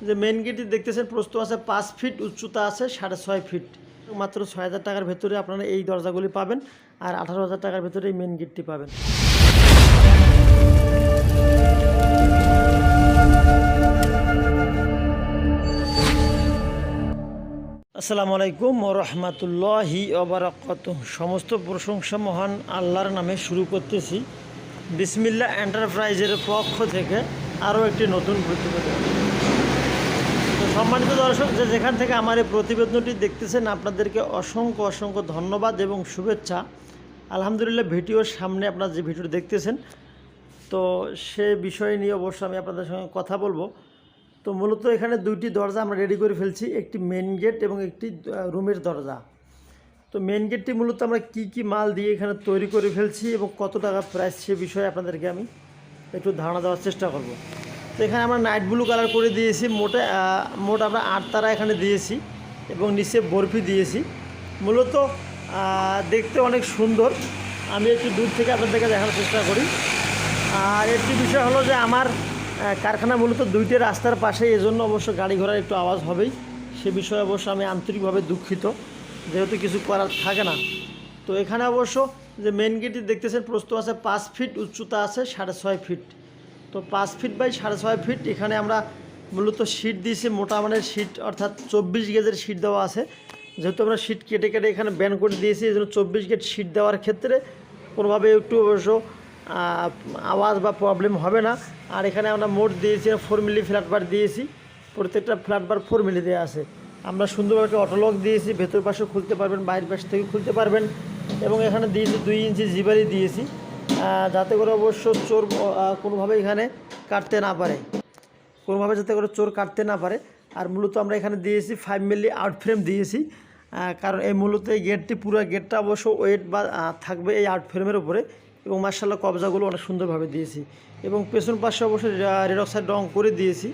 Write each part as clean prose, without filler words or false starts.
যে মেন গেটটি দেখতেছেন প্রস্থ আছে 5 ফিট, উচ্চতা আছে 6.5 ফিট। মাত্র 6,000 টাকার ভেতরে আপনারা এই দরজাগুলি পাবেন, আর 18,000 টাকার ভেতরে এই মেন গেটটি পাবেন। আসসালামু আলাইকুম ওয়া রাহমাতুল্লাহি ওয়া বারাকাতুহু। সমস্ত প্রশংসা মহান আল্লাহর নামে শুরু করতেছি। বিসমিল্লাহ এন্টারপ্রাইজের পক্ষ থেকে আরও একটি নতুন প্রতিবেদন। তো সম্মানিত দর্শক, যেখান থেকে আমার এই প্রতিবেদনটি দেখতেছেন, আপনাদেরকে অসংখ্য অসংখ্য ধন্যবাদ এবং শুভেচ্ছা। আলহামদুলিল্লাহ, ভিডিওর সামনে আপনারা যে ভিডিও দেখতেছেন, তো সে বিষয় নিয়ে অবশ্য আমি আপনাদের সঙ্গে কথা বলবো। তো মূলত এখানে দুইটি দরজা আমরা রেডি করে ফেলছি, একটি মেন গেট এবং একটি রুমের দরজা। তো মেন গেটটি মূলত আমরা কি মাল দিয়ে এখানে তৈরি করে ফেলছি এবং কত টাকা প্রাইস, সে বিষয়ে আপনাদেরকে আমি একটু ধারণা দেওয়ার চেষ্টা করব। তো এখানে আমরা নাইট ব্লু কালার করে দিয়েছি, মোট আমরা 8 তারা এখানে দিয়েছি এবং নিচে বরফি দিয়েছি। মূলত দেখতে অনেক সুন্দর। আমি একটু দূর থেকে আপনাদেরকে দেখানোর চেষ্টা করি। আর একটি বিষয় হলো যে আমার কারখানা মূলত দুইটি রাস্তার পাশে, এজন্য অবশ্য গাড়ি ঘোড়ার একটু আওয়াজ হবেই। সে বিষয়ে অবশ্য আমি আন্তরিকভাবে দুঃখিত, যেহেতু কিছু করার থাকে না। তো এখানে অবশ্য যে মেন গেটটি দেখতেছেন প্রস্থ আছে 5 ফিট, উচ্চতা আছে 6.5 ফিট। তো 5 ফিট বাই 6.5 ফিট এখানে আমরা মূলত শিট দিয়েছি, মোটা মানের শিট, অর্থাৎ 24 গেজের শিট দেওয়া আছে। যেহেতু আমরা শিট কেটে কেটে এখানে ব্যান্ড করে দিয়েছি, এই জন্য 24 গেজ শিট দেওয়ার ক্ষেত্রে কোনোভাবে একটু অবশ্য আওয়াজ বা প্রবলেম হবে না। আর এখানে আমরা মোট দিয়েছি 4 মিলি ফ্ল্যাট বার দিয়েছি, প্রত্যেকটা ফ্ল্যাট বার 4 মিলি দেওয়া আছে। আমরা সুন্দরভাবে অটোলক দিয়েছি, ভেতর পাশে খুলতে পারবেন, বাইরের পাশ থেকে খুলতে পারবেন। এবং এখানে দিয়েছি 2 ইঞ্চি জিবারি দিয়েছি, যাতে করে অবশ্য চোর কোনোভাবে এখানে কাটতে না পারে, যাতে করে চোর কাটতে না পারে। আর মূলত আমরা এখানে দিয়েছি 5 মিলি আউট ফ্রেম দিয়েছি, কারণ এই মূলত এই গেটটি, পুরো গেটটা অবশ্য ওয়েট বা থাকবে এই আউট ফ্রেমের উপরে। এবং মার্শাল্লাহ কবজাগুলো অনেক সুন্দরভাবে দিয়েছি এবং পেছন পাশে অবশ্যই রেড অক্সাইড রং করে দিয়েছি।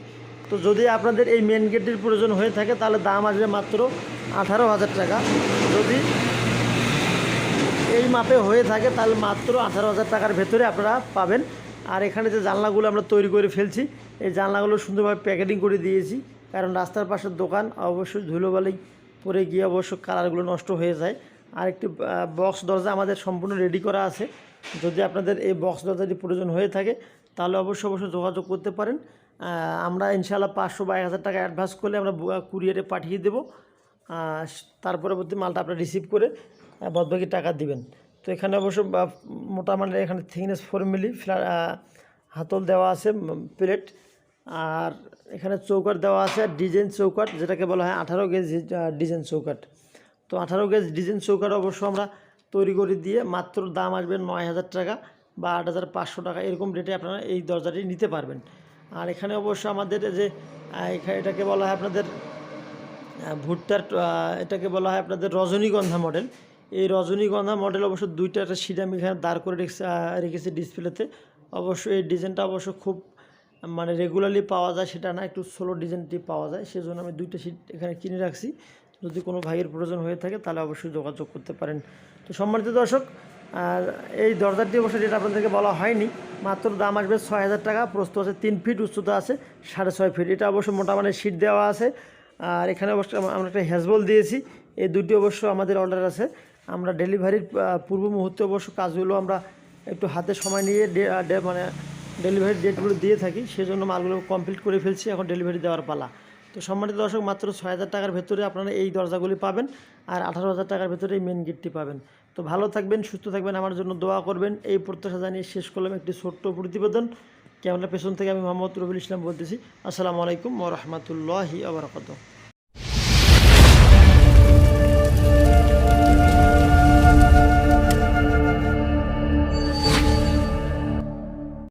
তো যদি আপনাদের এই মেন গেটটির প্রয়োজন হয়ে থাকে, তাহলে দাম আসবে মাত্র 18,000 টাকা। যদি এই মাপে হয়ে থাকে তাহলে মাত্র 18,000 টাকার ভেতরে আপনারা পাবেন। আর এখানে যে জানলাগুলো আমরা তৈরি করে ফেলছি, এই জানলাগুলো সুন্দরভাবে প্যাকেটিং করে দিয়েছি, কারণ রাস্তার পাশের দোকান অবশ্যই ধুলোবালি পরে গিয়ে অবশ্য কালারগুলো নষ্ট হয়ে যায়। আর একটি বক্স দরজা আমাদের সম্পূর্ণ রেডি করা আছে। যদি আপনাদের এই বক্স দরজাটি প্রয়োজন হয়ে থাকে, তাহলে অবশ্যই যোগাযোগ করতে পারেন। আমরা ইনশাআল্লাহ 500 বা 1000 টাকা অ্যাডভান্স করলে আমরা কুরিয়ারে পাঠিয়ে দেব। তার পরবর্তী মালটা আপনারা রিসিভ করে বাদবাকি টাকা দিবেন। তো এখানে অবশ্য মোটা মানের এখানে থিকনেস 4 মিলি হাতল দেওয়া আছে, প্লেট। আর এখানে চৌকাট দেওয়া আছে, ডিজাইন চৌকাট, যেটাকে বলা হয় 18 গেজ ডিজাইন চৌকাট। তো 18 গেজ ডিজাইন চৌকাট অবশ্য আমরা তৈরি করে দিয়ে মাত্র দাম আসবে 9,000 টাকা বা 8,500 টাকা, এরকম রেটে আপনারা এই দরজাটি নিতে পারবেন। আর এখানে অবশ্য আমাদের যে এটাকে বলা হয় আপনাদের ভুট্টার, এটাকে বলা হয় আপনাদের রজনীগন্ধা মডেল। এই রজনীগন্ধা মডেল অবশ্য দুইটা একটা সিট আমি এখানে দাঁড় করে রেখেছি ডিসপ্লেতে। অবশ্য এই ডিজাইনটা অবশ্য খুব মানে রেগুলারলি পাওয়া যায় সেটা না, একটু স্লো ডিজাইনটি পাওয়া যায়, সেজন্য আমি দুইটা সিট এখানে কিনে রাখছি। যদি কোনো ভাইয়ের প্রয়োজন হয়ে থাকে তাহলে অবশ্যই যোগাযোগ করতে পারেন। তো সম্মানিত দর্শক, আর এই দরজাটি অবশ্যই যেটা আপনাদেরকে বলা হয়নি, মাত্র দাম আসবে 6,000 টাকা। প্রস্থ আছে 3 ফিট, উচ্চতা আছে 6.5 ফিট। এটা অবশ্য মোটামুটি সিট দেওয়া আছে। আর এখানে অবশ্য আমরা একটা হ্যাজবল দিয়েছি। এই দুটি অবশ্য আমাদের অর্ডার আছে। আমরা ডেলিভারির পূর্ব মুহূর্তে অবশ্য কাজগুলো আমরা একটু হাতে সময় নিয়ে মানে ডেলিভারির ডেটগুলো দিয়ে থাকি, সেজন্য মালগুলো কমপ্লিট করে ফেলছি, এখন ডেলিভারি দেওয়ার পালা। তো সম্মানিত দর্শক, মাত্র 6,000 টাকার ভেতরে আপনারা এই দরজাগুলি পাবেন, আর 18,000 টাকার ভেতরে এই মেন গেটটি পাবেন। তো ভালো থাকবেন, সুস্থ থাকবেন, আমার জন্য দোয়া করবেন, এই প্রত্যাশা জানিয়ে শেষ করলাম একটি ছোট্ট প্রতিবেদন। ক্যামেরার পেছন থেকে আমি মোহাম্মদ রবিউল ইসলাম বলতেছি। আসসালামু আলাইকুম ওয়া রাহমাতুল্লাহি ওয়া বারাকাতুহু।